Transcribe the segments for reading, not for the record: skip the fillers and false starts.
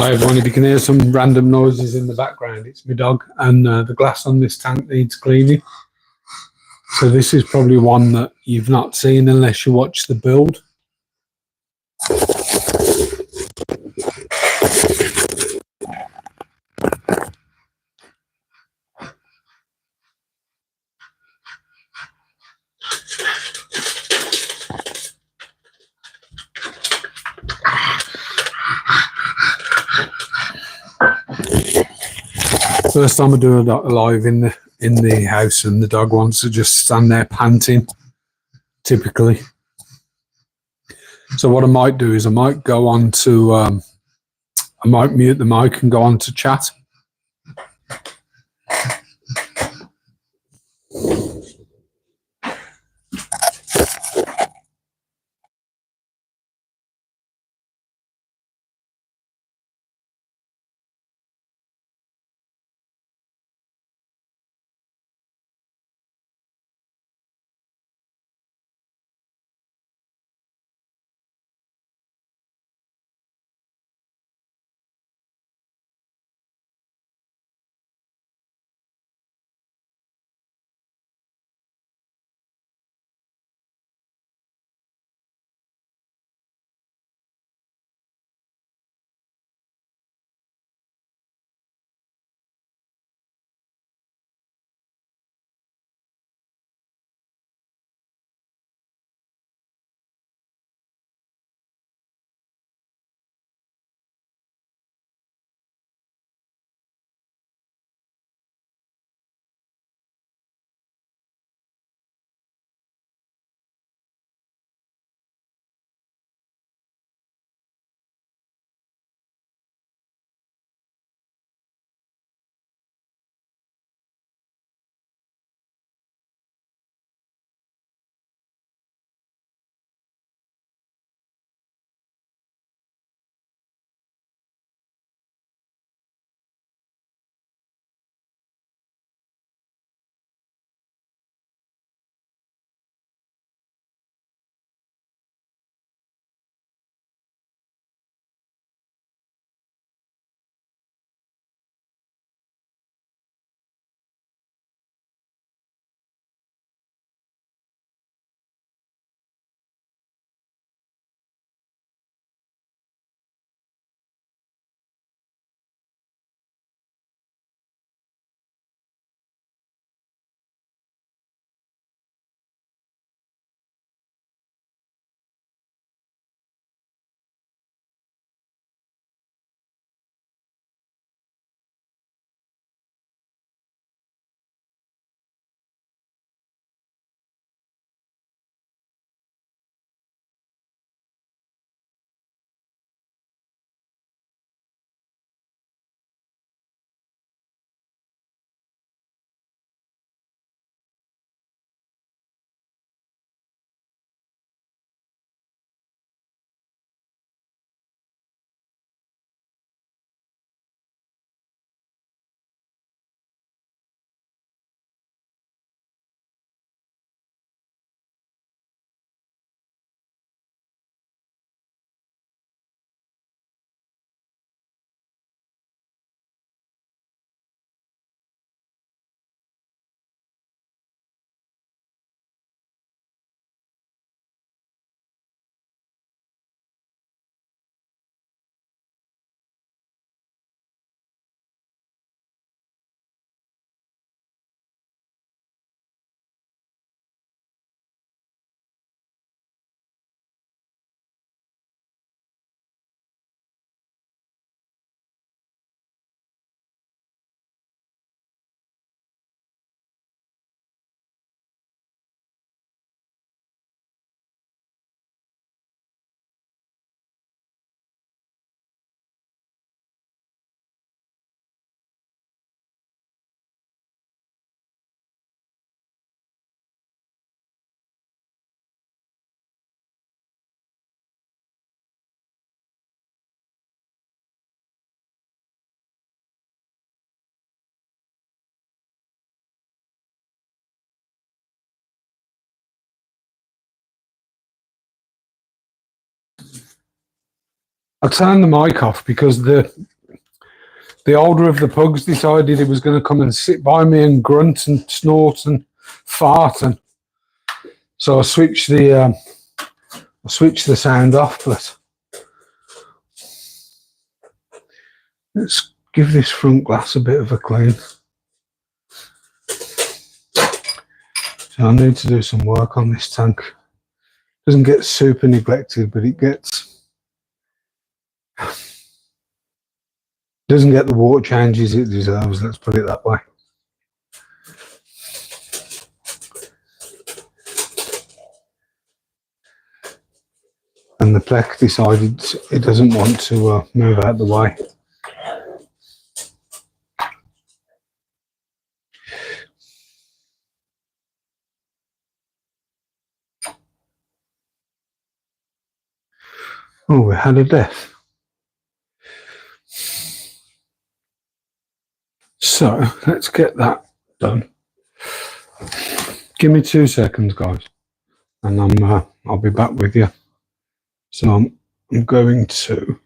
Hi everyone, if you can hear some random noises in the background, it's my dog, and the glass on this tank needs cleaning. So this is probably one that you've not seen unless you watch the build. First time I do a live in the house, and the dog wants to just stand there panting, typically. So what I might do is I might go on to, I might mute the mic and go on to chat. I turned the mic off because the The older of the pugs decided he was going to come and sit by me and grunt and snort and fart, and so I switched the sound off. But let's give this front glass a bit of a clean. So I need to do some work on this tank. Doesn't get super neglected, but it doesn't get the water changes it deserves, let's put it that way. And the plec decided it doesn't want to move out the way. Oh, we had a death. So let's get that done. Give me 2 seconds, guys, and I'll be back with you. So I'm going to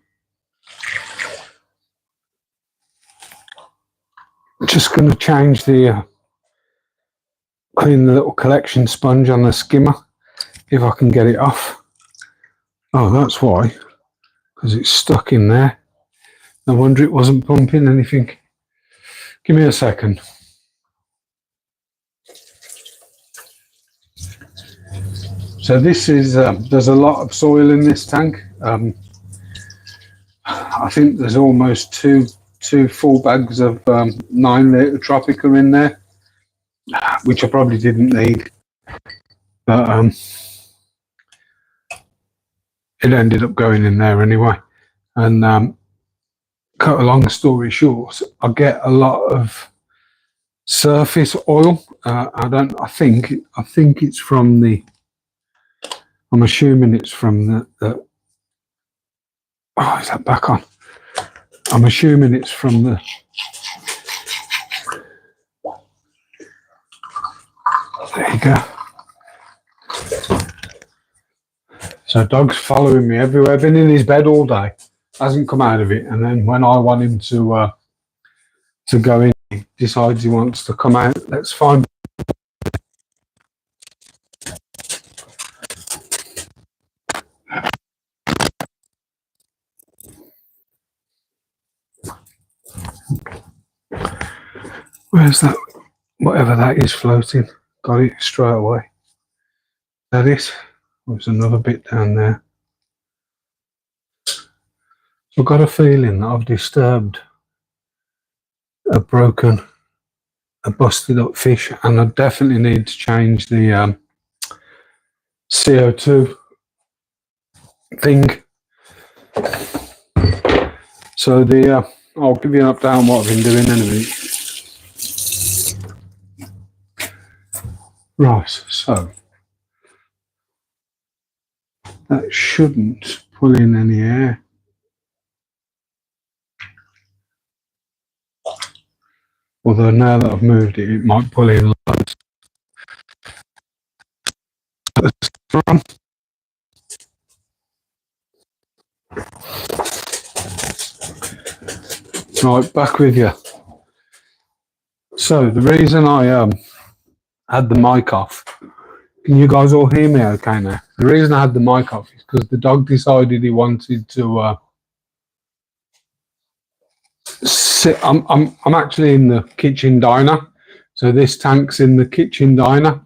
change the clean the little collection sponge on the skimmer if I can get it off. Oh, that's why, because it's stuck in there. No wonder it wasn't pumping anything. Give me a second. So this is, there's a lot of soil in this tank. I think there's almost two full bags of 9 litre Tropica in there, which I probably didn't need. But it ended up going in there anyway. And cut a long story short, I get a lot of surface oil. I think it's from the, I'm assuming it's from the oh, is that back on? I'm assuming it's from the, there you go. So dog's following me everywhere, been in his bed all day, hasn't come out of it, and then when I want him to go in, he decides he wants to come out. Let's find. Where's that? Whatever that is floating. Got it straight away. That is. There's another bit down there. I've got a feeling that I've disturbed a busted up fish, and I definitely need to change the CO2 thing. So I'll give you an update on what I've been doing in a minute. Right, so that shouldn't pull in any air. Although now that I've moved it, it might pull in loads. Right, back with you. So the reason I had the mic off, can you guys all hear me okay now? The reason I had the mic off is because the dog decided he wanted to sit. I'm actually in the kitchen diner, so this tank's in the kitchen diner.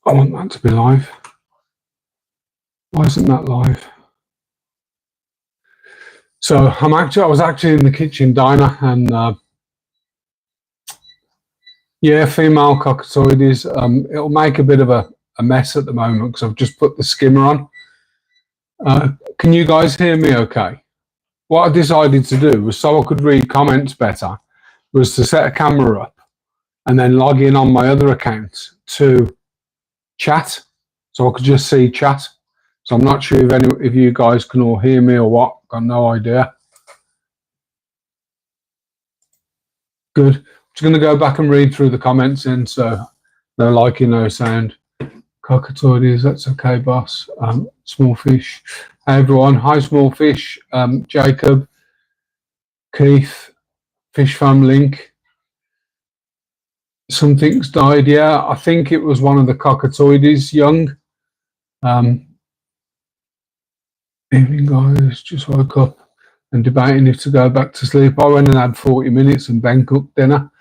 I want that to be live. Why isn't that live? So I was actually in the kitchen diner, and yeah, female cockatoides. It'll make a bit of a mess at the moment because I've just put the skimmer on. Can you guys hear me okay? What I decided to do was, so I could read comments better, was to set a camera up and then log in on my other account to chat, so I could just see chat. So I'm not sure if you guys can all hear me or what. Got no idea. Good. I'm just going to go back and read through the comments, and so no liking, no sound. Cockatoides, that's okay, boss. Small fish. Hey everyone, hi small fish. Jacob, Keith, Fish Farm Link. Something's died, yeah. I think it was one of the cockatoides young. Evening guys, just woke up and debating if to go back to sleep. I went and had 40 minutes and Ben cooked dinner.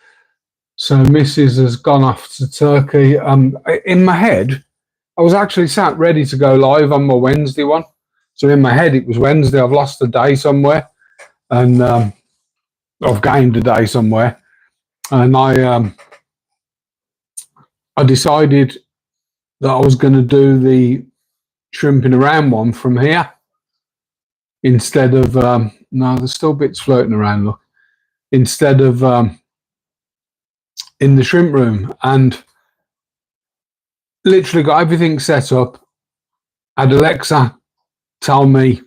So Mrs. has gone off to Turkey. In my head, I was actually sat ready to go live on my Wednesday one. So in my head, it was Wednesday. I've lost a day somewhere, and I've gained a day somewhere. And I decided that I was going to do the shrimping around one from here instead of no, there's still bits floating around. Look, instead of in the shrimp room, and literally got everything set up. Had Alexa tell me,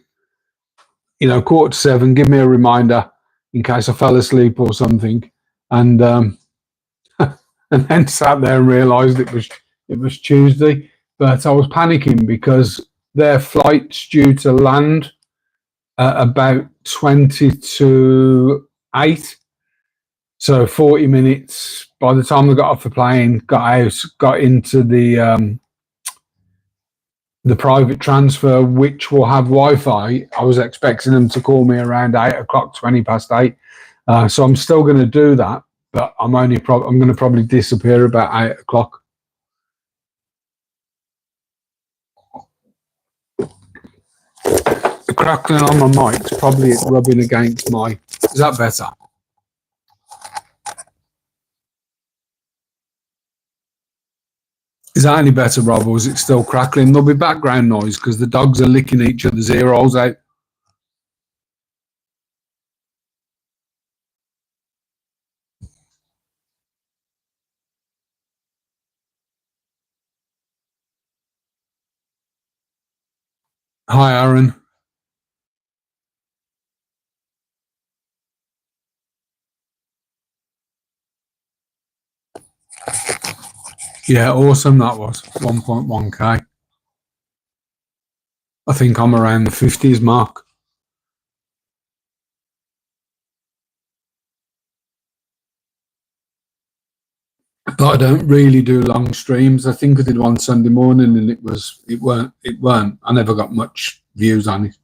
7:15, give me a reminder in case I fell asleep or something, and and then sat there and realised it was Tuesday. But I was panicking because their flight's due to land at about 20 to 8. So 40 minutes. By the time I got off the plane, got out, got into the private transfer, which will have Wi-Fi. I was expecting them to call me around 8 o'clock, 20 past 8. So I'm still going to do that, but I'm going to probably disappear about 8 o'clock. The crackling on my mic's probably rubbing against my. Is that better? Is that any better, Rob, or is it still crackling? There'll be background noise because the dogs are licking each other's ear holes out. Hi, Aaron. Yeah, awesome that was. 1.1k. I think I'm around the 50s mark. But I don't really do long streams. I think I did one Sunday morning and it weren't. I never got much views on it.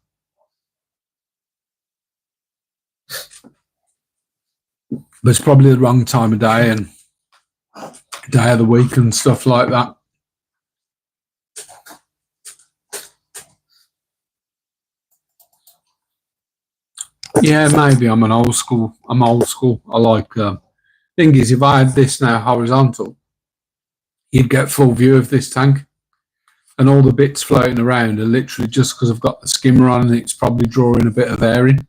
But it's probably the wrong time of day and day of the week and stuff like that. Yeah, maybe I'm old school. I like thing is, if I had this now horizontal, you'd get full view of this tank, and all the bits floating around are literally just because I've got the skimmer on and it's probably drawing a bit of air in.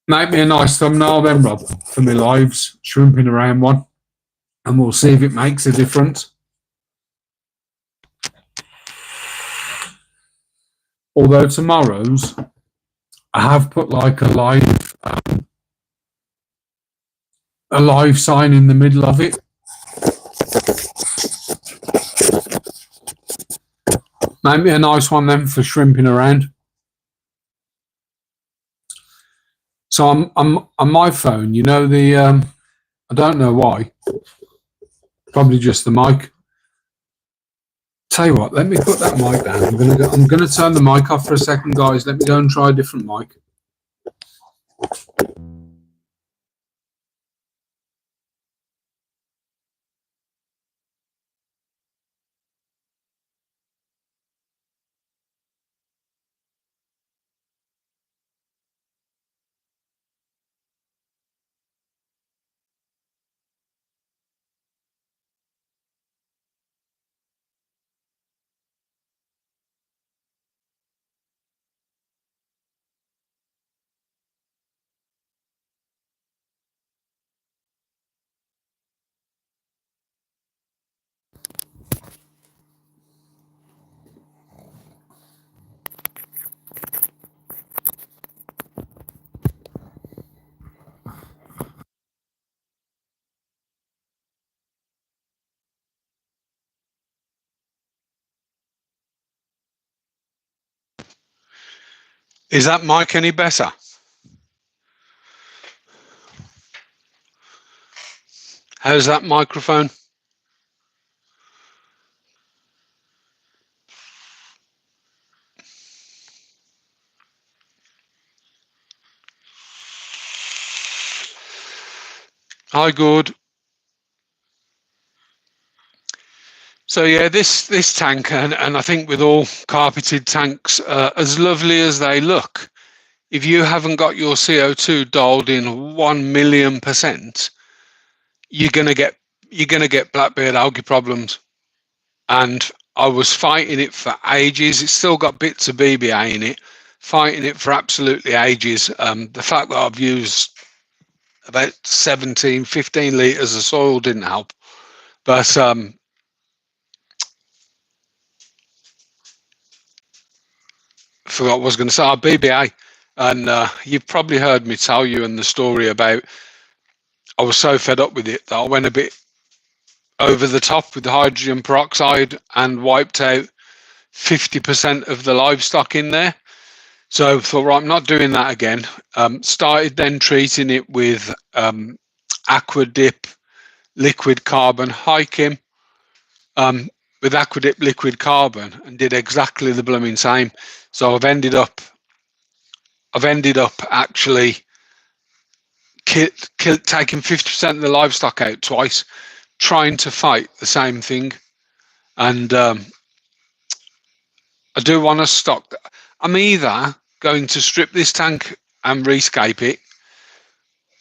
Make me a nice thumbnail then, Rob, for my lives, shrimping around one, and we'll see if it makes a difference. Although tomorrow's, I have put like a live sign in the middle of it. Make me a nice one then for shrimping around. So I'm on my phone, I don't know why. Probably just the mic. Tell you what, let me put that mic down. I'm gonna turn the mic off for a second, guys. Let me go and try a different mic. Is that mic any better? How's that microphone? Hi, good. So yeah, this tank, and I think with all carpeted tanks, as lovely as they look, if you haven't got your CO2 dialed in 1,000,000%, you're gonna get blackbeard algae problems. And I was fighting it for ages. It's still got bits of BBA in it, fighting it for absolutely ages. The fact that I've used about 17, 15 litres of soil didn't help. But forgot what I was going to say. BBA, and you've probably heard me tell you in the story about I was so fed up with it that I went a bit over the top with the hydrogen peroxide and wiped out 50% of the livestock in there. So I thought, right, I'm not doing that again. Started then treating it with Aqua Dip liquid carbon. Hi, Kim. With Aqua Dip liquid carbon, and did exactly the blooming same. So I've ended up actually taking 50% of the livestock out twice, trying to fight the same thing. And I do want to stock. I'm either going to strip this tank and rescape it,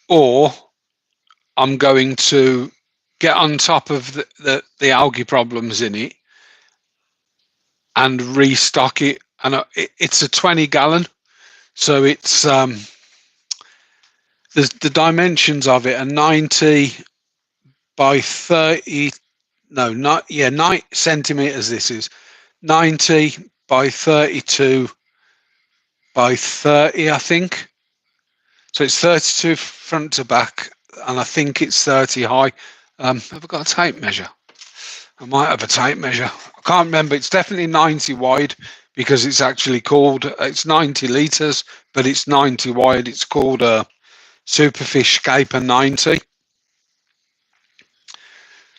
or I'm going to get on top of the algae problems in it and restock it. And it's a 20-gallon, so it's the dimensions of it are 90 by 30. No, not 9 centimeters. This is 90 by 32 by 30, I think. So it's 32 front to back, and I think it's 30 high. Have I got a tape measure? I might have a tape measure. I can't remember. It's definitely 90 wide because it's actually called, it's 90 litres, but it's 90 wide. It's called a Superfish Scape 90.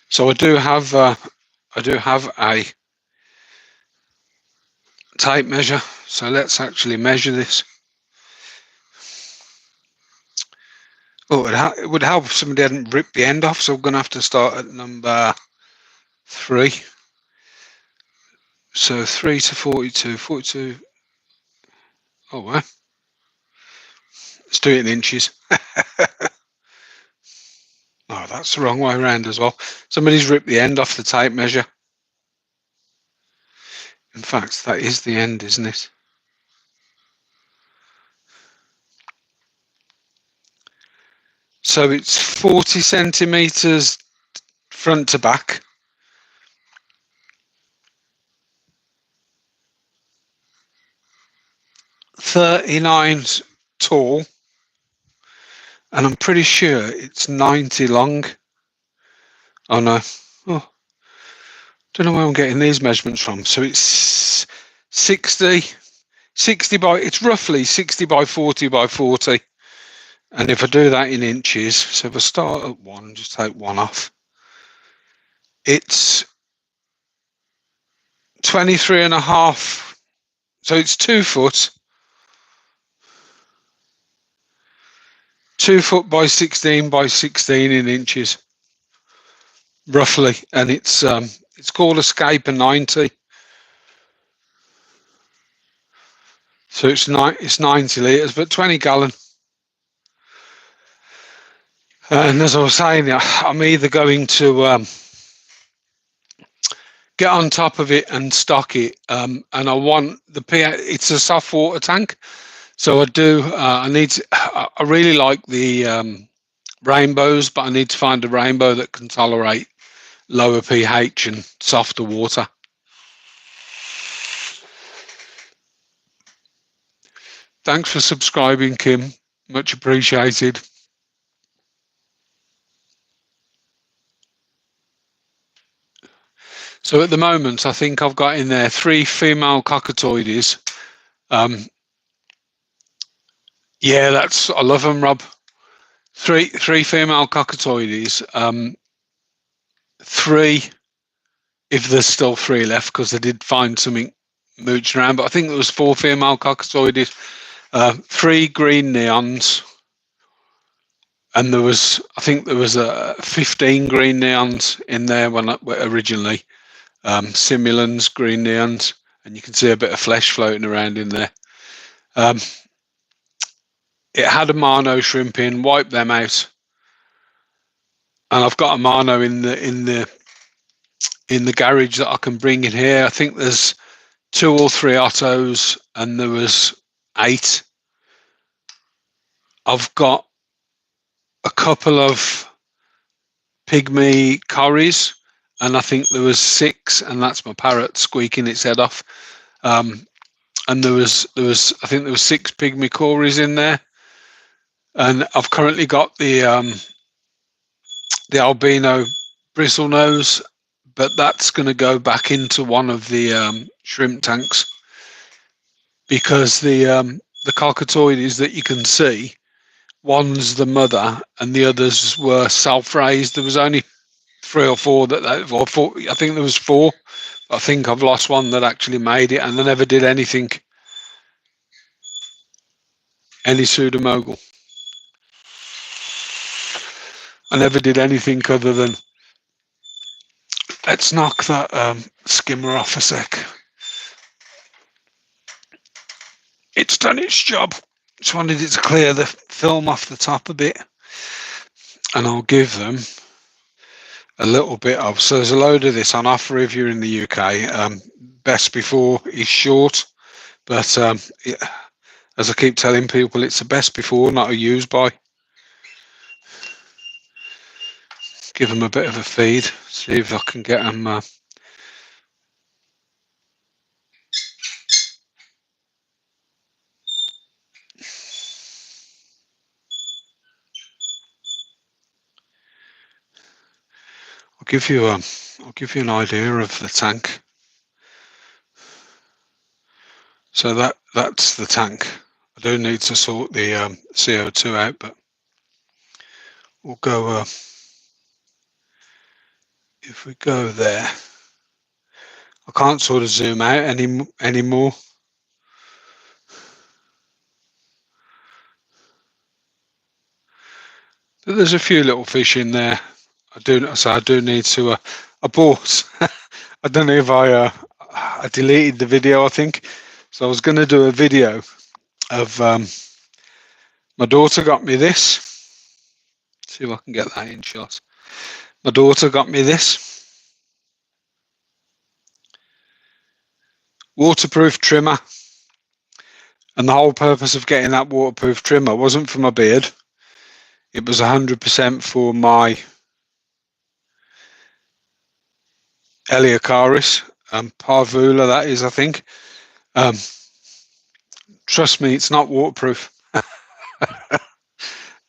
So I do have a tape measure. So let's actually measure this. Oh, it would help if somebody hadn't ripped the end off. So I'm going to have to start at number 3. So 3 to 42, 42. Oh, well. Let's do it in inches. Oh, that's the wrong way around as well. Somebody's ripped the end off the tape measure. In fact, that is the end, isn't it? So it's 40 centimeters front to back. .39 tall, and I'm pretty sure it's 90 long. Oh no, oh, don't know where I'm getting these measurements from. So it's 60 by, it's roughly 60 by 40 by 40. And if I do that in inches, so if I start at 1, just take 1 off, it's 23.5. So it's 2 foot. 2 foot by 16 by 16 in inches, roughly, and it's called a Scape 90. So it's 90 litres, but 20 gallon. And as I was saying, I'm either going to get on top of it and stock it, and I want the pH. It's a soft water tank, so I do. I really like the rainbows, but I need to find a rainbow that can tolerate lower pH and softer water. Thanks for subscribing, Kim. Much appreciated. So at the moment, I think I've got in there 3 female cockatoides, Yeah, I love them, Rob. Three female cockatoides. Three, if there's still three left, because I did find something mooching around. But I think there was four female cockatoides, three green neons, and I think there was 15 green neons in there originally. Simulans, green neons, and you can see a bit of flesh floating around in there. It had a Marno shrimp in, wiped them out, and I've got a Marno in the garage that I can bring in here. I think there's 2 or 3 Ottos, and there was 8. I've got a couple of pygmy corries, and I think there was 6, and that's my parrot squeaking its head off. And there was I think there was 6 pygmy corries in there, and I've currently got the albino bristlenose, but that's going to go back into one of the shrimp tanks, because the cockatoides that you can see, one's the mother and the others were self-raised. There was only 3 or 4 or 4, I think there was 4. I think I've lost one that actually made it, and they never did any pseudomogul. I never did anything other than, let's knock that skimmer off a sec. It's done its job. Just wanted it to clear the film off the top a bit, and I'll give them a little bit of. So there's a load of this on offer if you're in the UK. Best before is short, but as I keep telling people, it's a best before, not a use by. Give them a bit of a feed, see if I can get them. I'll give you an idea of the tank. So that's the tank. I do need to sort the CO2 out, but we'll go. If we go there, I can't sort of zoom out anymore. But there's a few little fish in there. I do need to. I bought. I don't know if I deleted the video, I think. So I was going to do a video of my daughter got me this. See if I can get that in shot. My daughter got me this waterproof trimmer, and the whole purpose of getting that waterproof trimmer wasn't for my beard. It was 100% for my Eleocharis, Parvula, that is, I think. Trust me, it's not waterproof.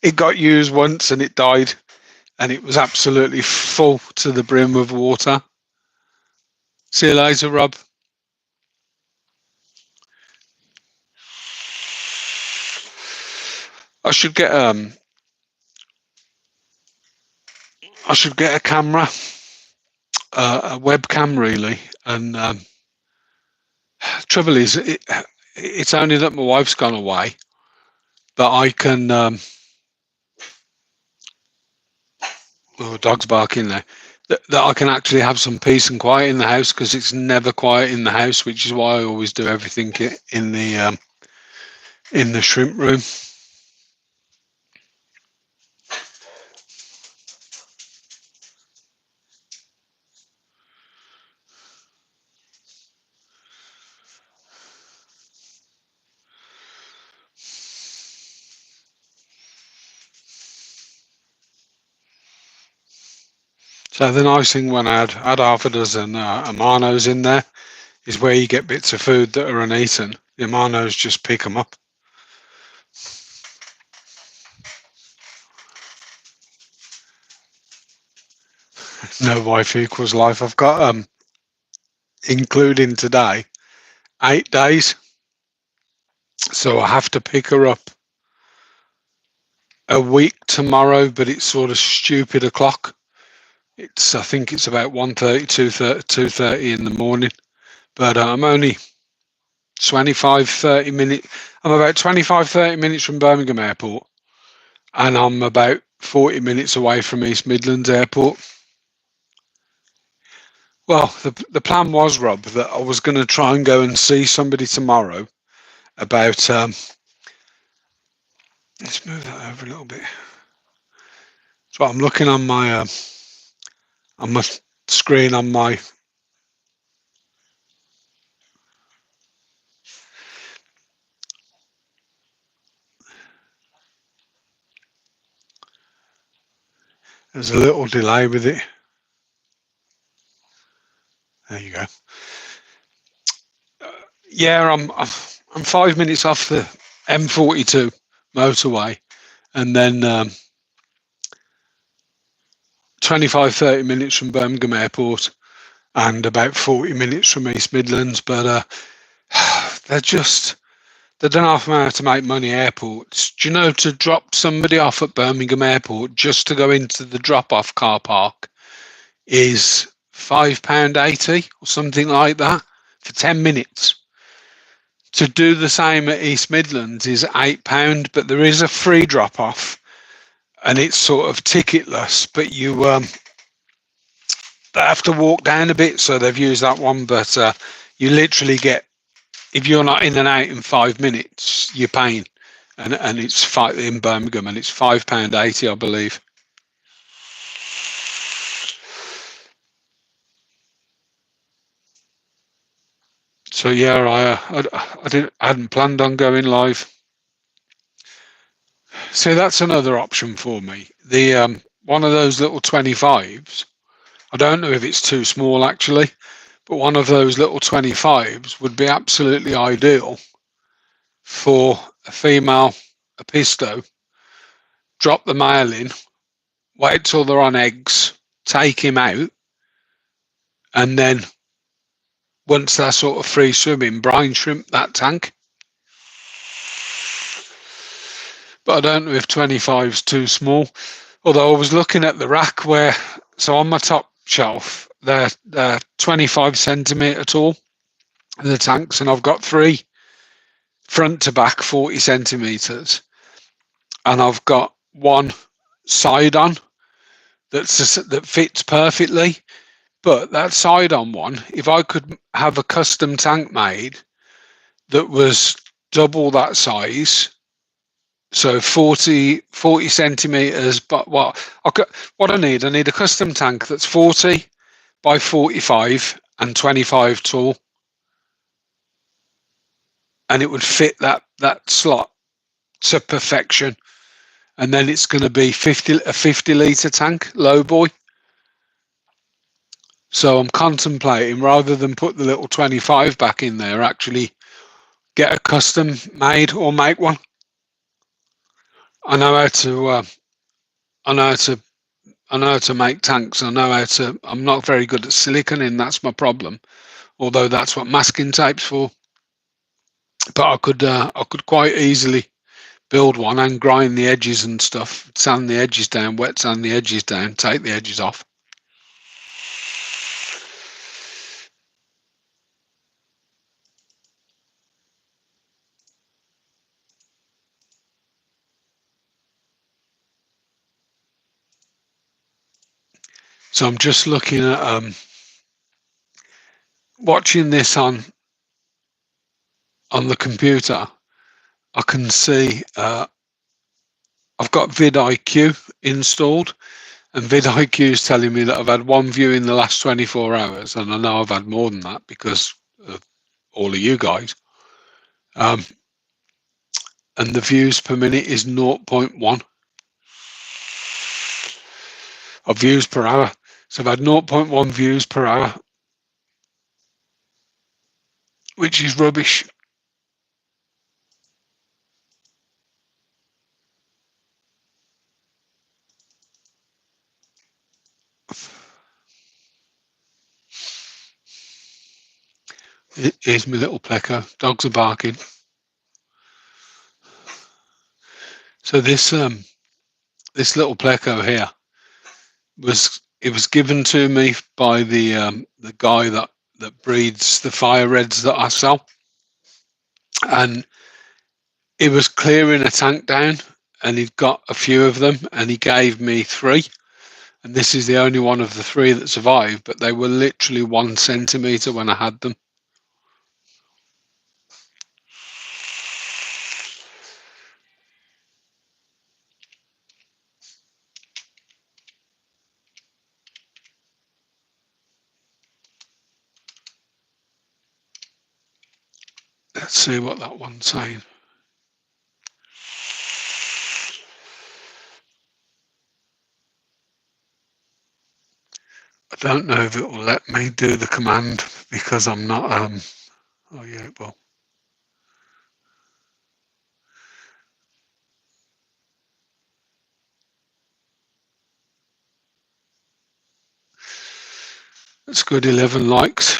It got used once and it died, and it was absolutely full to the brim of water. See you later, Rob. I should get a camera, a webcam really, and trouble is it's only that my wife's gone away that I can oh, dog's barking there, that I can actually have some peace and quiet in the house, because it's never quiet in the house, which is why I always do everything in the shrimp room. So the nice thing when I had half a dozen Amanos in there is where you get bits of food that are uneaten, the Amanos just pick them up. No wife equals life. I've got, including today, 8 days. So I have to pick her up a week tomorrow, but it's sort of stupid o'clock. I think it's about 1:30, 2:30 in the morning. But I'm only 25, 30 minutes. I'm about 25, 30 minutes from Birmingham Airport, and I'm about 40 minutes away from East Midlands Airport. Well, the plan was, Rob, that I was going to try and go and see somebody tomorrow about. Let's move that over a little bit. So I'm looking on my screen on my. There's a little delay with it. There you go. Yeah, I'm 5 minutes off the M42 motorway, and then 25, 30 minutes from Birmingham Airport, and about 40 minutes from East Midlands. But they don't often know how to make money airports. Do you know, to drop somebody off at Birmingham Airport just to go into the drop-off car park is £5.80 or something like that for 10 minutes. To do the same at East Midlands is £8, but there is a free drop-off, and it's sort of ticketless, but you have to walk down a bit, so they've used that one. But you literally get, if you're not in and out in 5 minutes, you're paying, and it's in Birmingham, and it's £5.80, I believe. So yeah, I hadn't planned on going live. So that's another option for me. The one of those little 25s. I don't know if it's too small actually, but one of those little 25s would be absolutely ideal for a female apisto. Drop the male in, wait till they're on eggs, take him out, and then once they're sort of free swimming, brine shrimp that tank. But I don't know if 25's too small. Although I was looking at the rack so on my top shelf, they're 25 centimetre tall, the tanks, and I've got 3 front to back 40 centimetres, and I've got 1 side on that fits perfectly. But that side on one, if I could have a custom tank made that was double that size, so 40 centimetres, but what I need a custom tank that's 40 by 45 and 25 tall, and it would fit that slot to perfection. And then it's going to be a 50 litre tank, low boy. So I'm contemplating, rather than put the little 25 back in there, actually get a custom made or make one. I know how to make tanks. I'm not very good at siliconing. That's my problem. Although that's what masking tape's for. But I could quite easily build one and grind the edges and stuff, sand the edges down, wet sand the edges down, take the edges off. So I'm just looking at watching this on the computer. I can see I've got vidIQ installed, and vidIQ is telling me that I've had 1 view in the last 24 hours, and I know I've had more than that because of all of you guys. And the views per minute is 0.1 of views per hour. So I've had 0.1 views per hour, which is rubbish. Here's my little pleco. Dogs are barking. So this this little pleco here was given to me by the guy that breeds the fire reds that I sell, and he was clearing a tank down, and he'd got a few of them, and he gave me 3, and this is the only one of the 3 that survived. But they were literally 1 centimeter when I had them. Let's see what that one's saying. I don't know if it will let me do the command because I'm not, oh yeah, it will. That's good, 11 likes.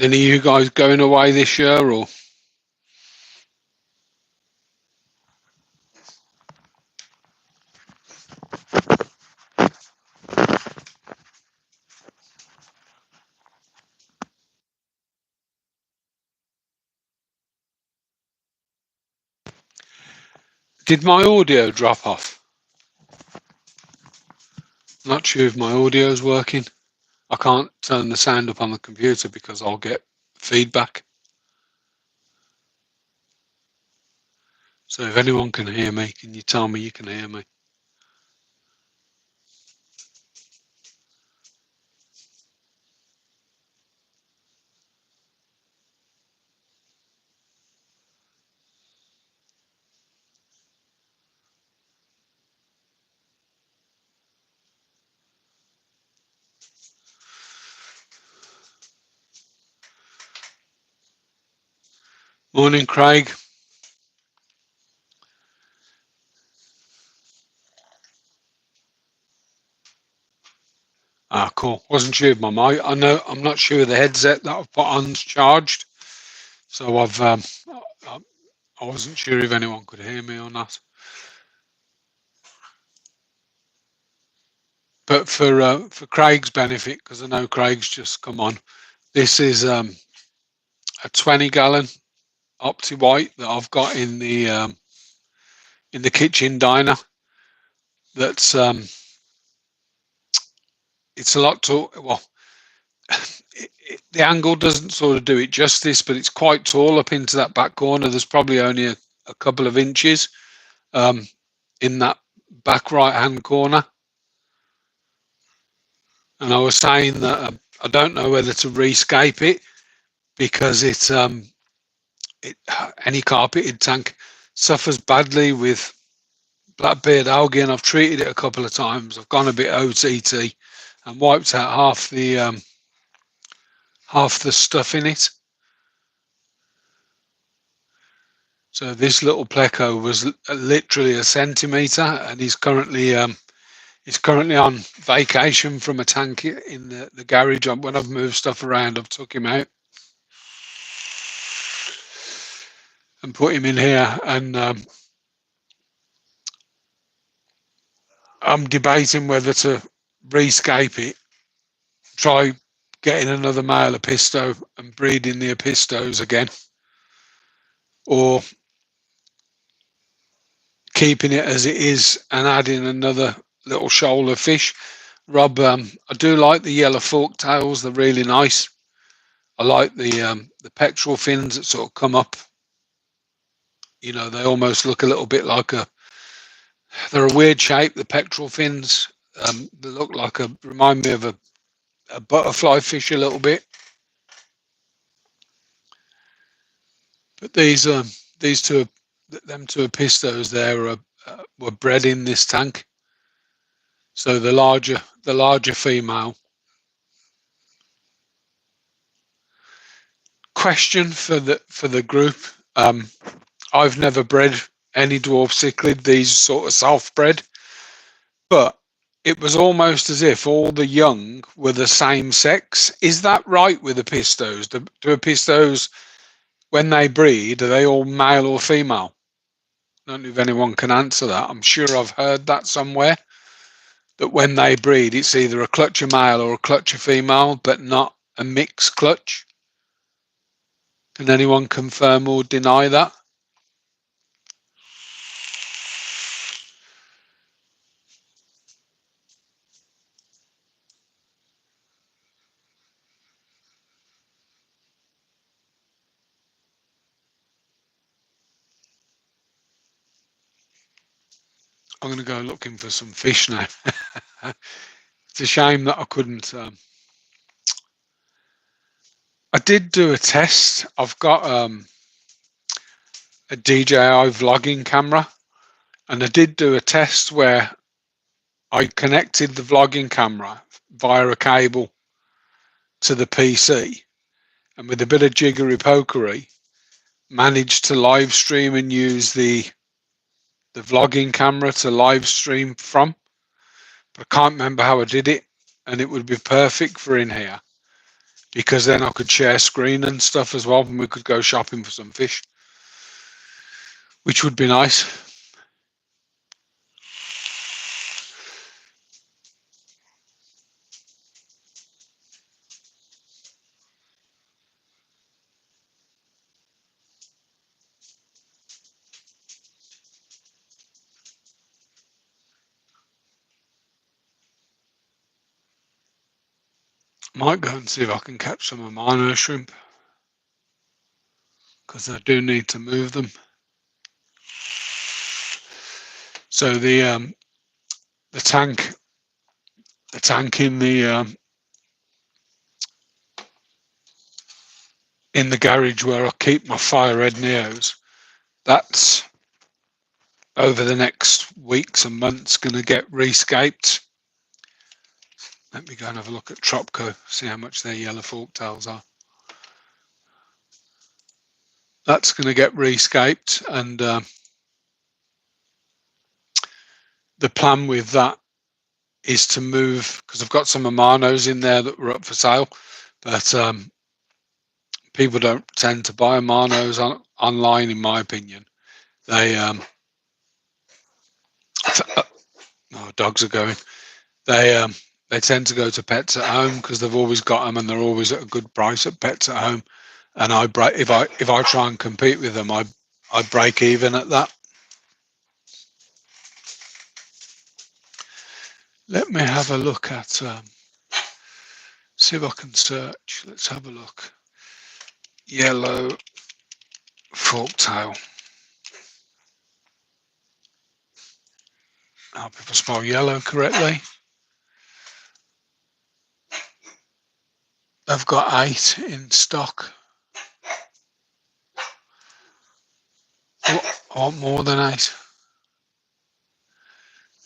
Any of you guys going away this year, or? Did my audio drop off? Not sure if my audio is working. I can't turn the sound up on the computer because I'll get feedback. So if anyone can hear me, can you tell me you can hear me? Morning, Craig. Ah, cool. Wasn't sure if my mic. I'm not sure the headset that I've put on's charged, so I wasn't sure if anyone could hear me or not. But for Craig's benefit, because I know Craig's just come on, this is a 20-gallon Opti White that I've got in the kitchen diner. That's it's a lot tall. Well, the angle doesn't sort of do it justice, but it's quite tall up into that back corner. There's probably only a couple of inches in that back right-hand corner. And I was saying that I don't know whether to rescape it because any carpeted tank suffers badly with blackbeard algae, and I've treated it a couple of times. I've gone a bit OTT and wiped out half the stuff in it. So this little pleco was literally a centimeter, and he's currently on vacation from a tank in the garage. When I've moved stuff around, I've took him out and put him in here, and I'm debating whether to rescape it, try getting another male apisto and breeding the apistos again, or keeping it as it is and adding another little shoal of fish. Rob, I do like the yellow fork tails. They're really nice. I like the pectoral fins that sort of come up. You know, they almost look a little bit like they're a weird shape, the pectoral fins. They look like remind me of a butterfly fish a little bit. But these two, them two apistos there were bred in this tank. So the larger female. Question for the group. I've never bred any dwarf cichlid, these sort of self-bred, but it was almost as if all the young were the same sex. Is that right with apistos? Do apistos when they breed, are they all male or female? I don't know if anyone can answer that. I'm sure I've heard that somewhere, that when they breed, it's either a clutcher male or a clutcher female, but not a mixed clutch. Can anyone confirm or deny that? I'm going to go looking for some fish now. It's a shame that I couldn't. I did do a test. I've got a DJI vlogging camera, and I did do a test where I connected the vlogging camera via a cable to the PC, and with a bit of jiggery pokery, managed to live stream and use the vlogging camera to live stream from. But I can't remember how I did it, and it would be perfect for in here, because then I could share screen and stuff as well, and we could go shopping for some fish, which would be nice. Might go and see if I can catch some amino shrimp, because I do need to move them. So the tank in the garage where I keep my fire red Neos, that's over the next weeks and months going to get rescaped. Let me go and have a look at Tropco, see how much their yellow forktails are. That's going to get rescaped, and the plan with that is to move, because I've got some Amanos in there that were up for sale, but people don't tend to buy Amanos online, in my opinion. They dogs are going. They tend to go to Pets at Home because they've always got them and they're always at a good price at Pets at Home. And if I try and compete with them, I break even at that. Let me have a look at see if I can search. Let's have a look. Yellow forktail. I hope if I spell yellow correctly. I've got 8 in stock. I want more than 8.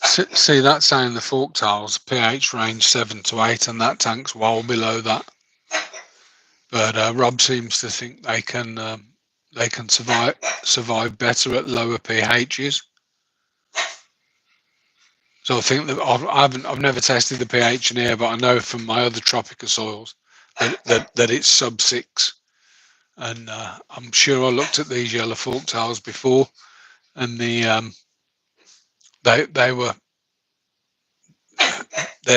See, that's saying the forktails pH range 7 to 8, and that tank's well below that. But Rob seems to think they can survive better at lower pHs. So I think that I've never tested the pH in here, but I know from my other tropical soils that it's sub 6. And I'm sure I looked at these yellow forktails before, and their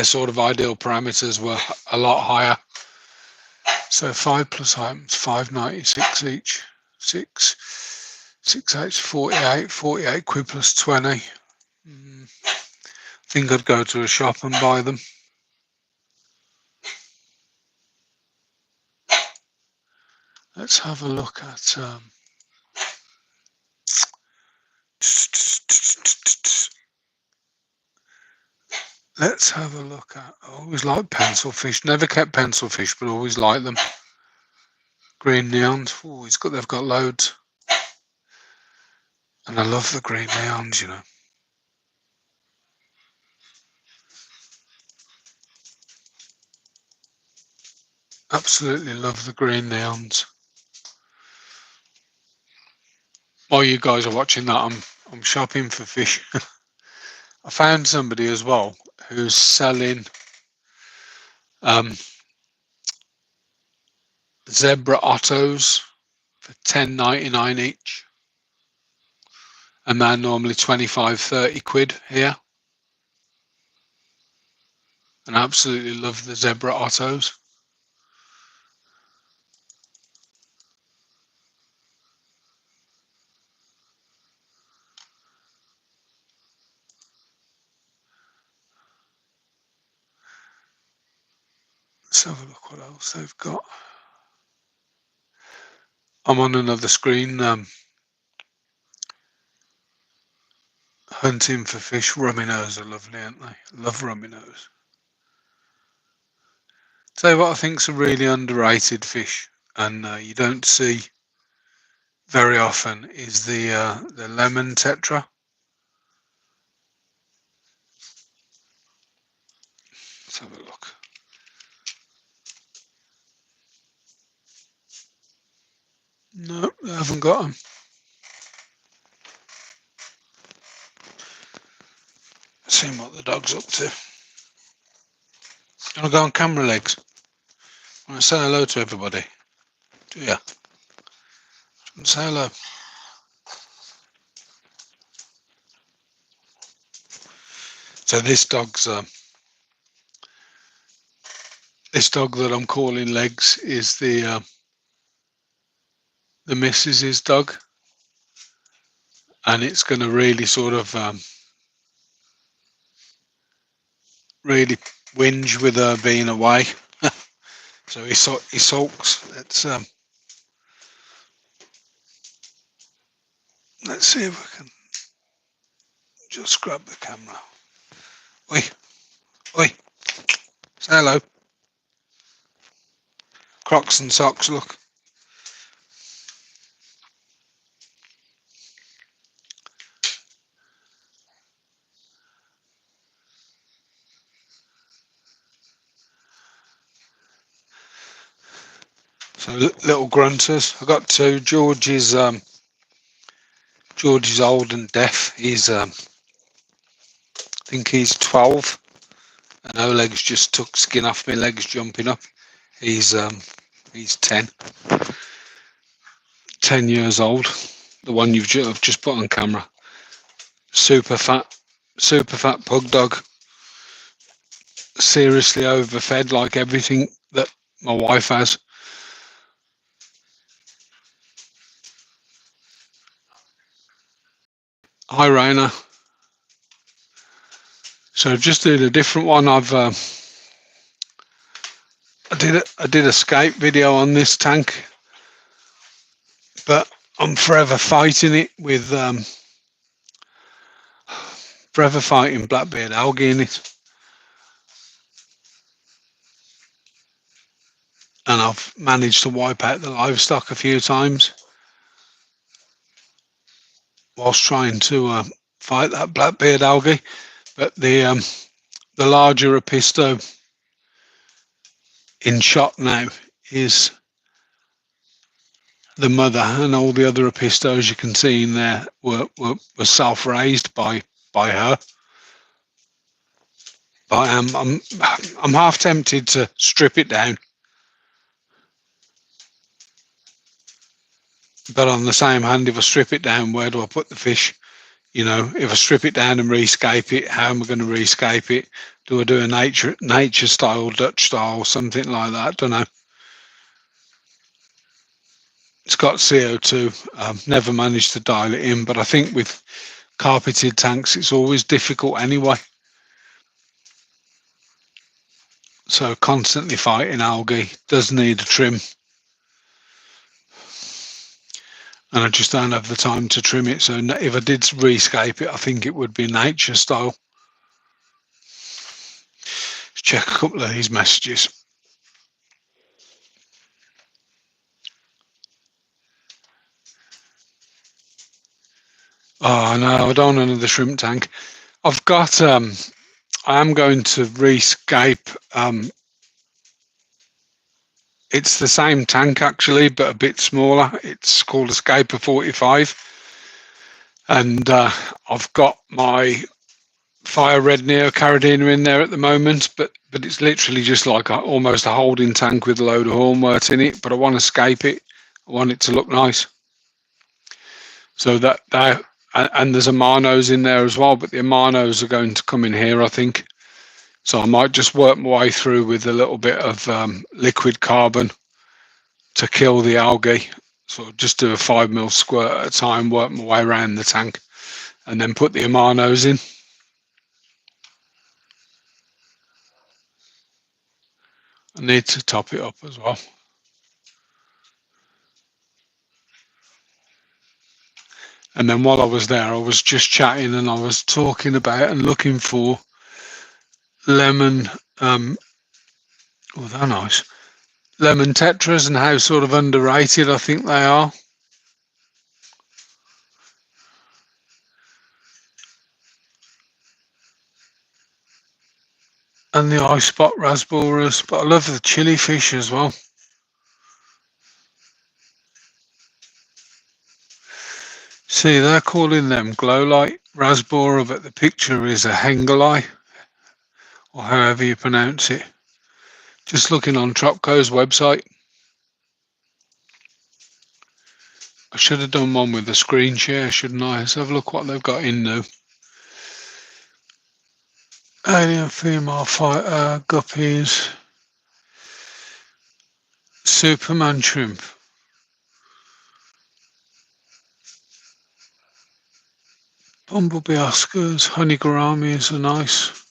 sort of ideal parameters were a lot higher. So 5 plus items, 596 each. 6 8 48 quid plus 20. I think I'd go to a shop and buy them. Let's have a look at let's have a look at, I always like pencil fish. Never kept pencil fish, but always like them. Green neons. Oh, they've got loads. And I love the green neons, you know. Absolutely love the green neons. While you guys are watching that, I'm shopping for fish. I found somebody as well who's selling zebra ottos for £10.99 each. And they're normally 25-30 quid here. And I absolutely love the zebra ottos. Let's have a look what else they've got. I'm on another screen hunting for fish. Rumminose are lovely, aren't they? Love rumminose. Tell you what I think's a really underrated fish, and you don't see very often, is the lemon tetra. Let's have a look. No, I haven't got them. Seeing what the dog's up to. You want to go on camera, Legs? I want to say hello to everybody. Do you? Say hello. So this dog that I'm calling Legs is the missus's dog, and it's going to really sort of really whinge with her being away. So he sulks. Let's see if we can just grab the camera. Oi, oi, say hello. Crocs and socks, look. So little grunters. I got two. George is old and deaf. He's I think he's 12. And Oleg's just took skin off my legs jumping up. He's 10. 10 years old. The one I've just put on camera. Super fat pug dog. Seriously overfed, like everything that my wife has. Hi, Raina. So I've just did a different one. I did a scape video on this tank, but I'm forever fighting it with forever fighting blackbeard algae in it, and I've managed to wipe out the livestock a few times whilst trying to fight that blackbeard algae. But the larger apisto in shot now is the mother, and all the other apistos you can see in there were self-raised by her. But I'm half tempted to strip it down, but on the same hand, if I strip it down, where do I put the fish? You know, if I strip it down and rescape it, how am I going to rescape it? Do I do a nature style, Dutch style, something like that? I don't know. It's got CO2. Never managed to dial it in, but I think with carpeted tanks, it's always difficult anyway. So constantly fighting algae does need a trim. And I just don't have the time to trim it. So if I did rescape it, I think it would be nature style. Let's check a couple of these messages. Oh no, I don't want another shrimp tank. I've got I am going to rescape it's the same tank actually, but a bit smaller. It's called a Scaper 45. And I've got my fire red neocaridina in there at the moment, but it's literally just like almost a holding tank with a load of hornwort in it, but I want to scape it. I want it to look nice. So that and there's Amanos in there as well, but the Amanos are going to come in here, I think. So I might just work my way through with a little bit of liquid carbon to kill the algae. So just do a 5 ml squirt at a time, work my way around the tank, and then put the Amanos in. I need to top it up as well. And then while I was there, I was just chatting and I was talking about and looking for lemon, oh, they're nice. Lemon tetras and how sort of underrated I think they are. And the ice spot raspberries, but I love the chili fish as well. See, they're calling them glow light raspberry, but the picture is a hengalai, or however you pronounce it. Just looking on Tropco's website. I should have done one with a screen share, shouldn't I? Let's have a look what they've got in now. Alien female fighter, guppies, Superman shrimp. Bumblebee Oscars, honey gouramis are nice.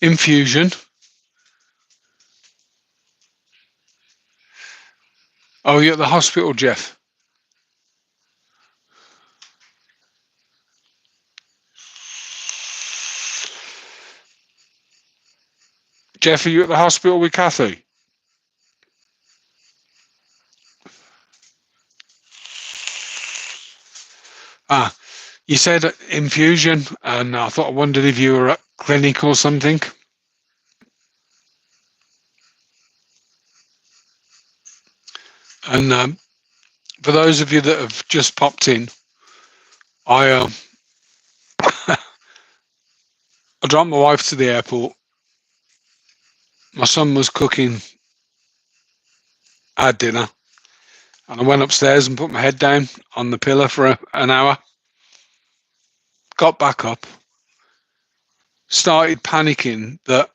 Infusion. Oh, you're at the hospital, Jeff? Jeff, are you at the hospital with Kathy? Ah, you said infusion, and I wondered if you were at clinic or something. And for those of you that have just popped in, I I dropped my wife to the airport. My son was cooking our dinner, and I went upstairs and put my head down on the pillow for an hour. Got back up, started panicking that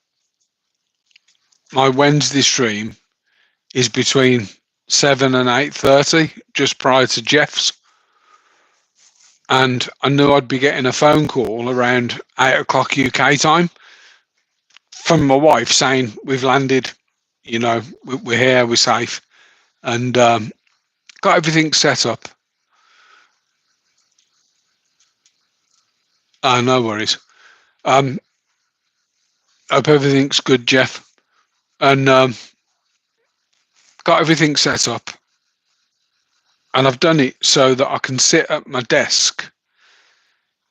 my Wednesday stream is between 7 and 8:30, just prior to Jeff's. And I knew I'd be getting a phone call around 8 o'clock UK time from my wife saying, we've landed, you know, we're here, we're safe. And got everything set up. No worries. Hope everything's good, Jeff. And got everything set up. And I've done it so that I can sit at my desk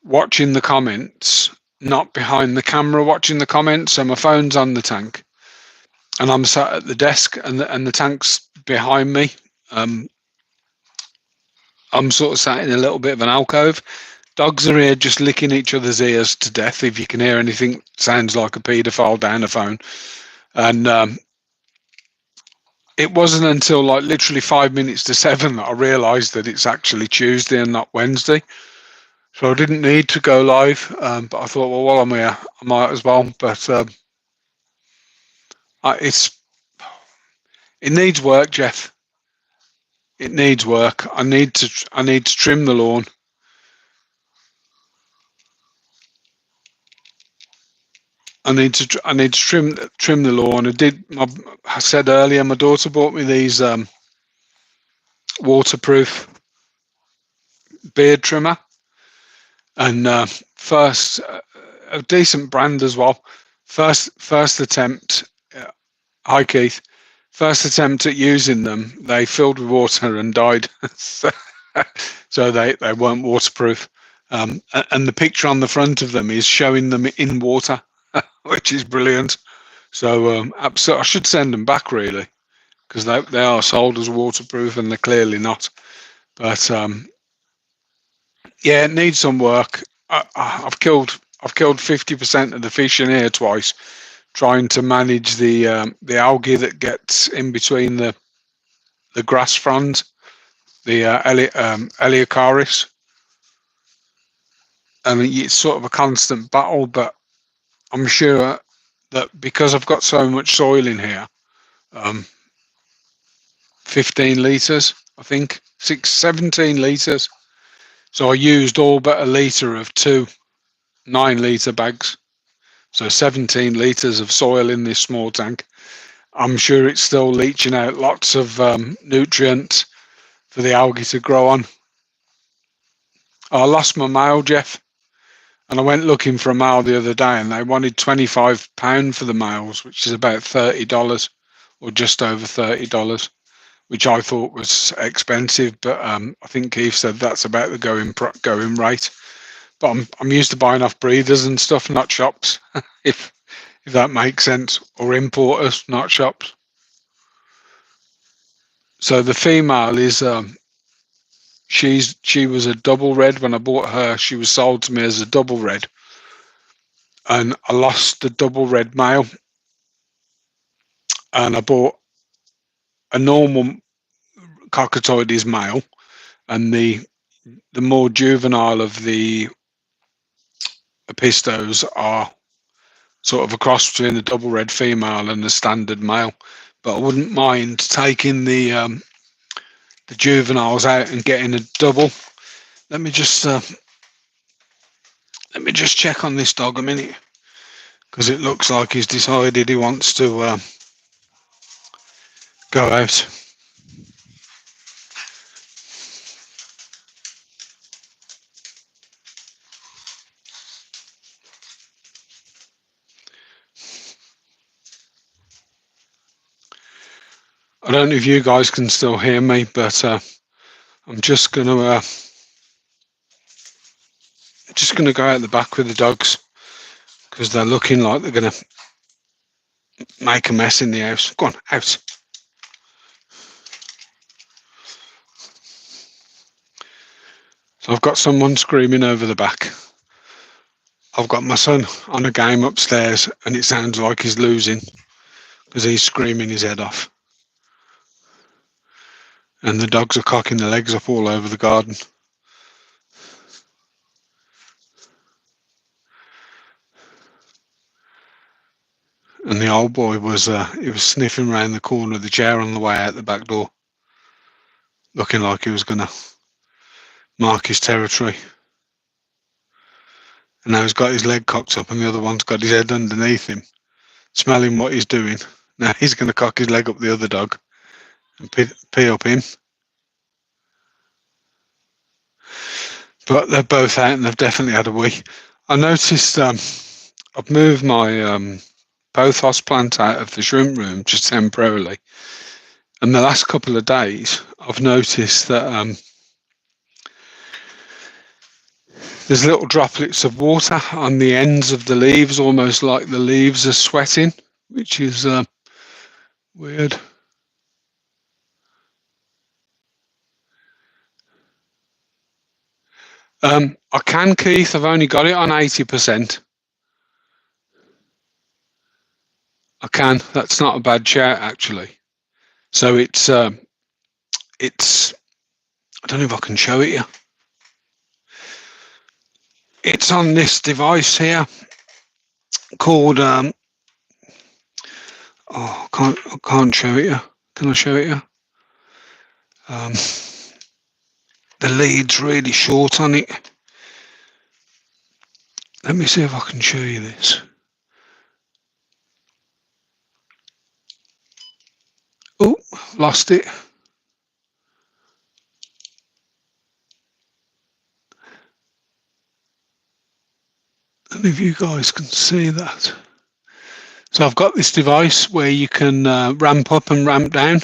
watching the comments, not behind the camera watching the comments. So my phone's on the tank and I'm sat at the desk and the tank's behind me. I'm sort of sat in a little bit of an alcove. Dogs are here just licking each other's ears to death. If you can hear anything, sounds like a paedophile down the phone. And it wasn't until like literally 5 minutes to 7 that I realised that it's actually Tuesday and not Wednesday. So I didn't need to go live, but I thought, well, while I'm here, I might as well. But it needs work, Jeff. It needs work. I need to trim the lawn. I need to trim the lawn. I said earlier, my daughter bought me these waterproof beard trimmer, and first a decent brand as well. First attempt. Hi Keith. First attempt at using them, they filled with water and died. So they weren't waterproof. And the picture on the front of them is showing them in water, which is brilliant. So I should send them back really, because they are sold as waterproof and they're clearly not. But yeah, it needs some work. I've killed 50% of the fish in here twice, trying to manage the algae that gets in between the grass fronds, the Eliocaris. I mean, it's sort of a constant battle, but I'm sure that because I've got so much soil in here, 15 litres, I think, 17 litres. So I used all but a litre of two 9-litre bags. So 17 litres of soil in this small tank. I'm sure it's still leaching out lots of nutrients for the algae to grow on. I lost my male, Jeff, and I went looking for a male the other day, and they wanted £25 for the males, which is about $30 or just over $30, which I thought was expensive. But I think Keith said that's about the going rate. But I'm used to buying off breeders and stuff, not shops, if that makes sense, or importers, not shops. So the female is she was a double red when I bought her. She was sold to me as a double red, and I lost the double red male, and I bought a normal cockatoides male, and the more juvenile of the apistos are sort of a cross between the double red female and the standard male. But I wouldn't mind taking the juveniles out and getting a double. Let me just check on this dog a minute, because it looks like he's decided he wants to go out. I don't know if you guys can still hear me, but I'm just gonna go out the back with the dogs, because they're looking like they're gonna make a mess in the house. Go on, out. So I've got someone screaming over the back. I've got my son on a game upstairs, and it sounds like he's losing because he's screaming his head off. And the dogs are cocking their legs up all over the garden. And the old boy was sniffing around the corner of the chair on the way out the back door, looking like he was going to mark his territory. And now he's got his leg cocked up, and the other one's got his head underneath him, smelling what he's doing. Now he's going to cock his leg up the other dog and pee up him. But they're both out, and they've definitely had a wee. I noticed I've moved my pothos plant out of the shrimp room just temporarily, and the last couple of days I've noticed that there's little droplets of water on the ends of the leaves, almost like the leaves are sweating, which is weird. I can, Keith. I've only got it on 80%. I can. That's not a bad shout, actually. So it's. I don't know if I can show it you. It's on this device here called. I can't show it you. Can I show it you? The lead's really short on it. Let me see if I can show you this. Oh, lost it. I don't know if you guys can see that. So I've got this device where you can ramp up and ramp down.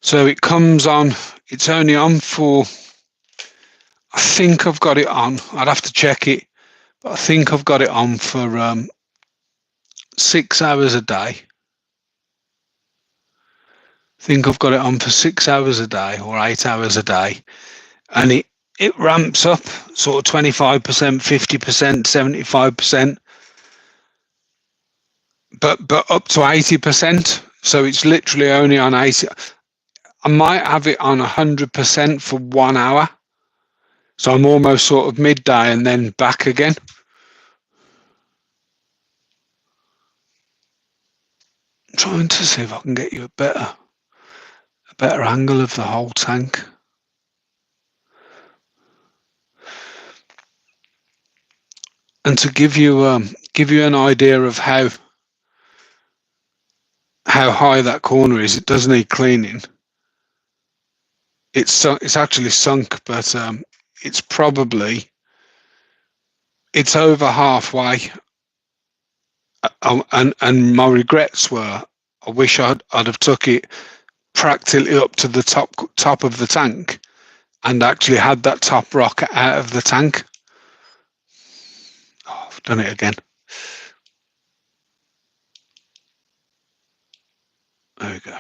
So it comes on, it's only on for, I think I've got it on, I'd have to check it, but I think I've got it on for 6 hours a day. think I've got it on for 6 hours a day or 8 hours a day, and it ramps up sort of 25%, 50%, 75%, but up to 80%. So it's literally only on 80. I might have it on 100% for 1 hour. So I'm almost sort of midday and then back again. I'm trying to see if I can get you a better angle of the whole tank. And to give you an idea of how high that corner is, it does need cleaning. It's actually sunk, but it's over halfway. And my regrets were, I wish I'd have took it practically up to the top of the tank and actually had that top rock out of the tank. Oh, I've done it again. There we go.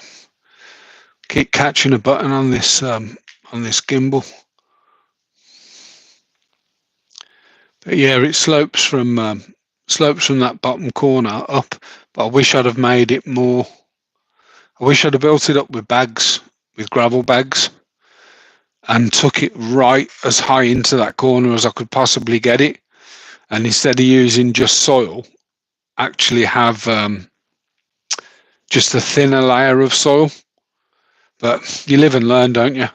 Keep catching a button on this gimbal. But yeah, it slopes from that bottom corner up. But I wish I'd have made it more. I wish I'd have built it up with bags, with gravel bags, and took it right as high into that corner as I could possibly get it. And instead of using just soil, actually have just a thinner layer of soil. But you live and learn, don't you?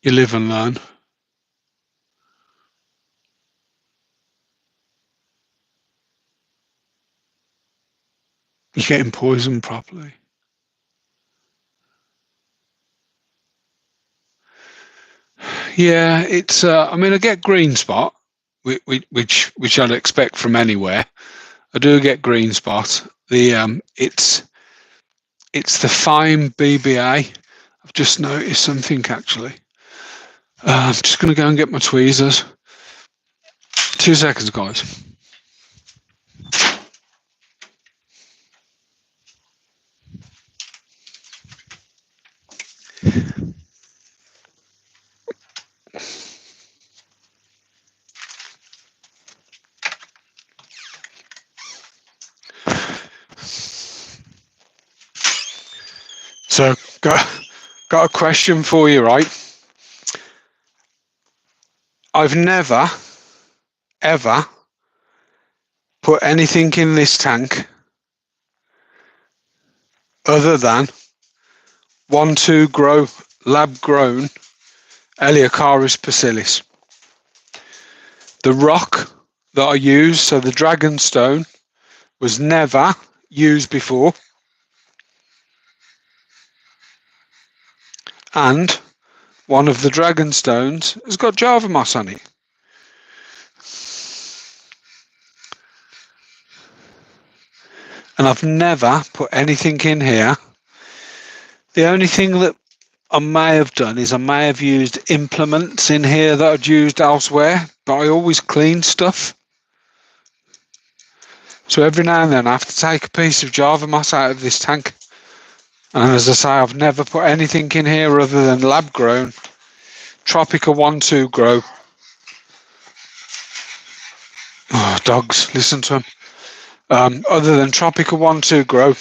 You live and learn. You're getting poisoned properly. Yeah, it's. I mean, I get green spot, which I'd expect from anywhere. I do get green spot. It's the fine BBA. I've just noticed something actually. I'm just going to go and get my tweezers. 2 seconds, guys. So, got a question for you, right? I've never, ever put anything in this tank other than 1-2 grow lab grown Eleocharis pusillus. The rock that I used, so the dragonstone, was never used before. And one of the dragonstones has got Java moss on it. And I've never put anything in here. The only thing that I may have done is I may have used implements in here that I'd used elsewhere, but I always clean stuff. So every now and then I have to take a piece of Java moss out of this tank. And as I say, I've never put anything in here other than lab grown Tropica 1-2 grow. Oh, dogs, listen to them. Other than Tropica 1-2 grow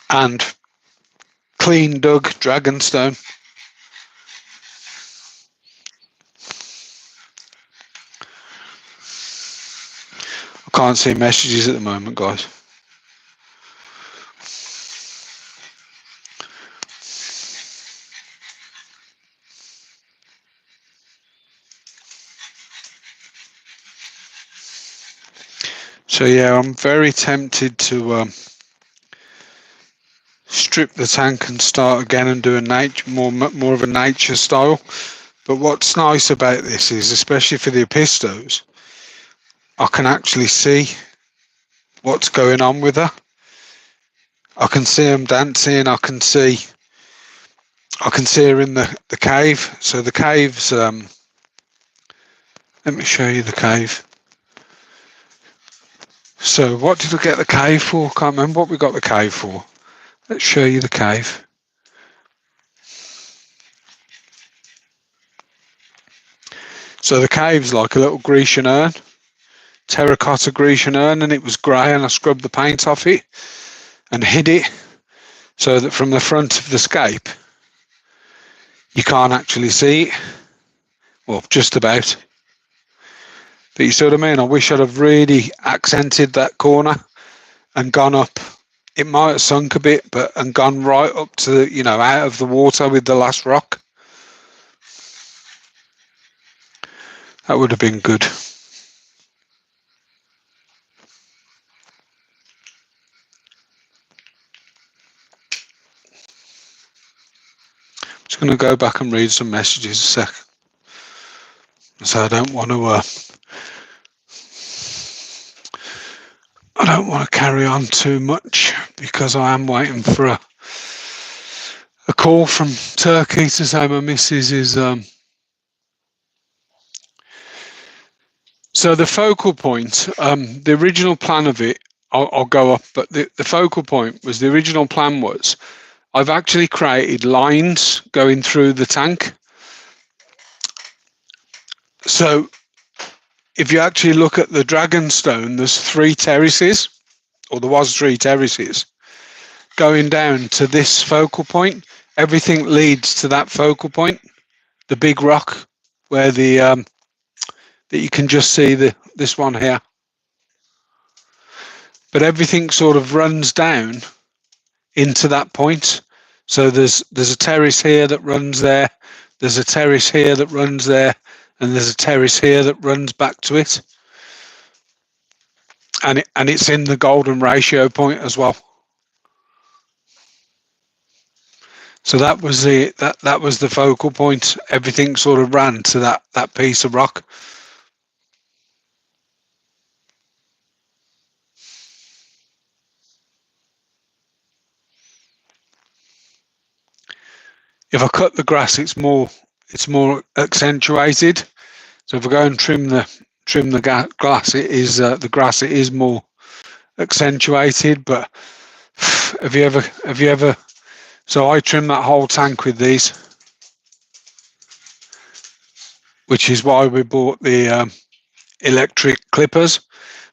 and clean dug dragonstone. I can't see messages at the moment, guys. So yeah, I'm very tempted to strip the tank and start again and do a more of a nature style. But what's nice about this is, especially for the apistos, I can actually see what's going on with her. I can see them dancing. I can see her in the cave. So the cave's. Let me show you the cave. So what did we get the cave for? Can't remember what we got the cave for. Let's show you the cave. So the cave's like a little Grecian urn, terracotta Grecian urn, and it was grey, and I scrubbed the paint off it and hid it so that from the front of the scape you can't actually see it. Well, just about. But you see what I mean? I wish I'd have really accented that corner and gone up. It might have sunk a bit, but and gone right up to the, you know, out of the water with the last rock. That would have been good. Just going to go back and read some messages a sec. So I don't want to carry on too much because I am waiting for a call from Turkey to say my missus is so the focal point, the original plan of it, I'll go up, but the focal point was, the original plan was, I've actually created lines going through the tank. So if you actually look at the Dragonstone, there's 3 terraces, or there was 3 terraces, going down to this focal point. Everything leads to that focal point, the big rock, where the that you can just see this one here. But everything sort of runs down into that point. So there's a terrace here that runs there, there's a terrace here that runs there, and there's a terrace here that runs back to it. And it's in the golden ratio point as well. So that was that was the focal point. Everything sort of ran to that piece of rock. If I cut the grass, it's more accentuated. So if I go and trim the grass, it is the grass. It is more accentuated. But have you ever? So I trim that whole tank with these, which is why we bought the electric clippers.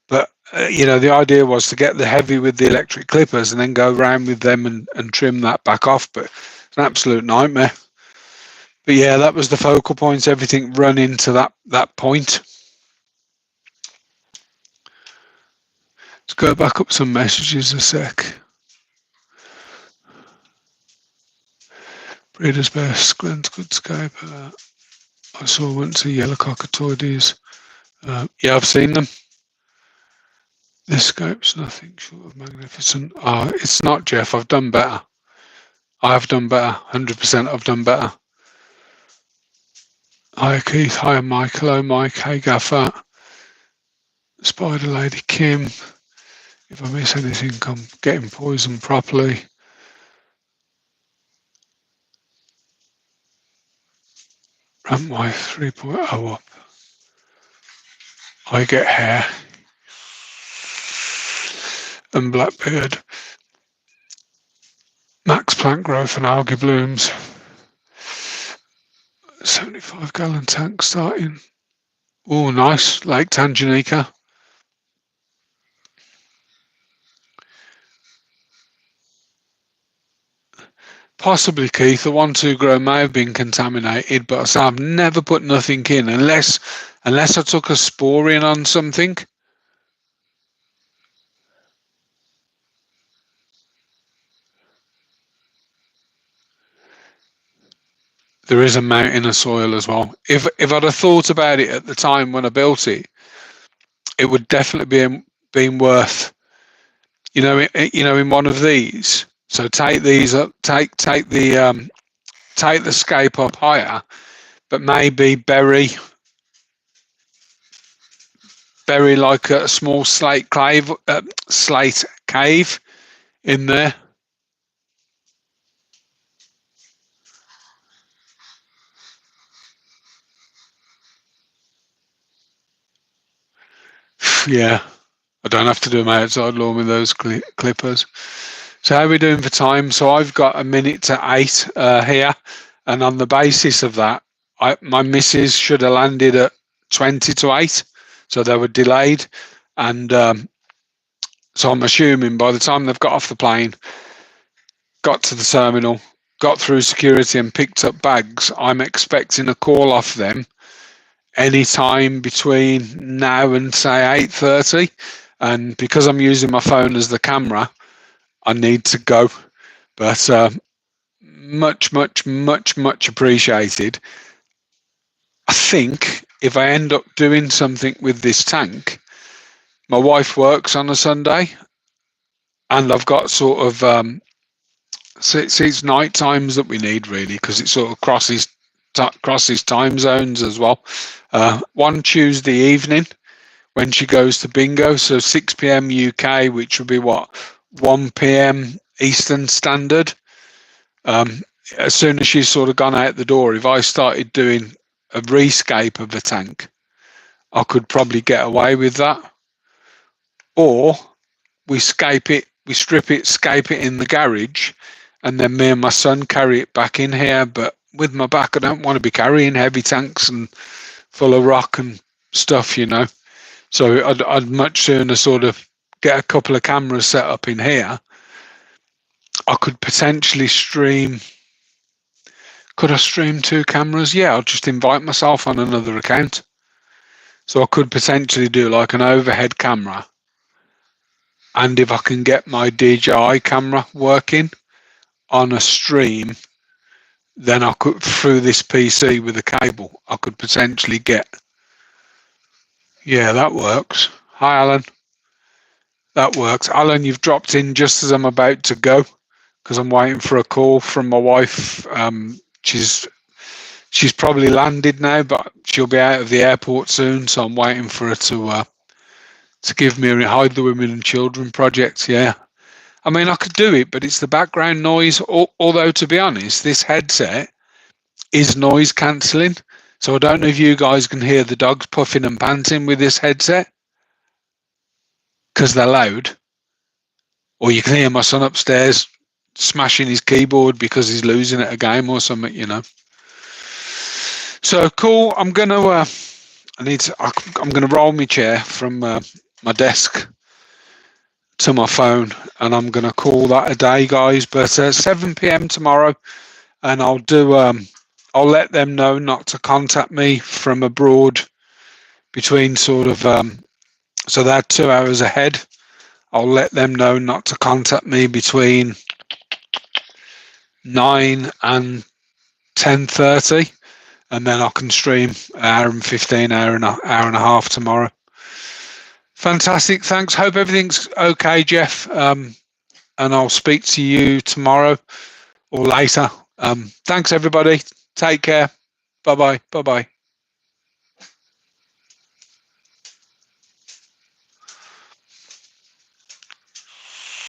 But you know, the idea was to get the heavy with the electric clippers and then go around with them and trim that back off. But it's an absolute nightmare. But yeah, that was the focal point. Everything run into that point. Let's go back up some messages a sec. Breeders' Best, Glenn's Good Scape. I saw once a yellow cockatoides. Yeah, I've seen them. This scape's nothing short of magnificent. Oh, it's not, Jeff. I've done better. I have done better. 100% I've done better. Hi, Keith. Hi, Mike. Hello, Mike. Hey, Gaffer. Spider Lady Kim. If I miss anything, I'm getting poisoned properly. Ramp my 3.0 up. I get hair. And Blackbeard. Max plant growth and algae blooms. 75-gallon tank starting. Oh, nice. Lake Tanganyika. Possibly, Keith. The 1-2 grow may have been contaminated, but I've never put nothing in unless I took a spore in on something. There is a mountain of soil as well. If I'd have thought about it at the time when I built it, it would definitely be been worth. You know, in one of these. So take these up. Take the scape up higher, but maybe bury like a small slate cave in there. Yeah, I don't have to do my outside lawn with those clippers. So how are we doing for time? So I've got 1:08 here, and on the basis of that, my missus should have landed at 20:08, so they were delayed, and so I'm assuming by the time they've got off the plane, got to the terminal, got through security and picked up bags, I'm expecting a call off them any time between now and say 8:30, and because I'm using my phone as the camera, I need to go. But much appreciated. I think if I end up doing something with this tank, my wife works on a Sunday, and I've got sort of it's night times that we need really, because it sort of crosses time zones as well. One Tuesday evening when she goes to bingo, so 6 p.m. UK, which would be what, 1 p.m. Eastern Standard. As soon as she's sort of gone out the door, if I started doing a rescape of the tank, I could probably get away with that. Or we scape it, we strip it, scape it in the garage, and then me and my son carry it back in here. But with my back, I don't want to be carrying heavy tanks and full of rock and stuff, you know. So I'd much sooner sort of get a couple of cameras set up in here. I could potentially stream. Could I stream 2 cameras? Yeah, I'll just invite myself on another account. So I could potentially do like an overhead camera. And if I can get my DJI camera working on a stream, then I could, through this PC with a cable, I could potentially get. Yeah, that works. Hi, Alan. That works. Alan, you've dropped in just as I'm about to go, because I'm waiting for a call from my wife. She's probably landed now, but she'll be out of the airport soon, so I'm waiting for her to give me a Hide the Women and Children project. Yeah, I mean, I could do it, but it's the background noise. Although, to be honest, this headset is noise cancelling, so I don't know if you guys can hear the dogs puffing and panting with this headset because they're loud, or you can hear my son upstairs smashing his keyboard because he's losing at a game or something, you know. So cool. I'm gonna roll my chair from my desk to my phone, and I'm gonna call that a day, guys. But 7 p.m. tomorrow, and I'll let them know not to contact me from abroad between sort of so they're 2 hours ahead. I'll let them know not to contact me between 9 and 10:30, and then I can stream an hour and 15, hour and a half tomorrow. Fantastic. Thanks. Hope everything's okay, Jeff. And I'll speak to you tomorrow or later. Thanks, everybody. Take care. Bye-bye. Bye-bye.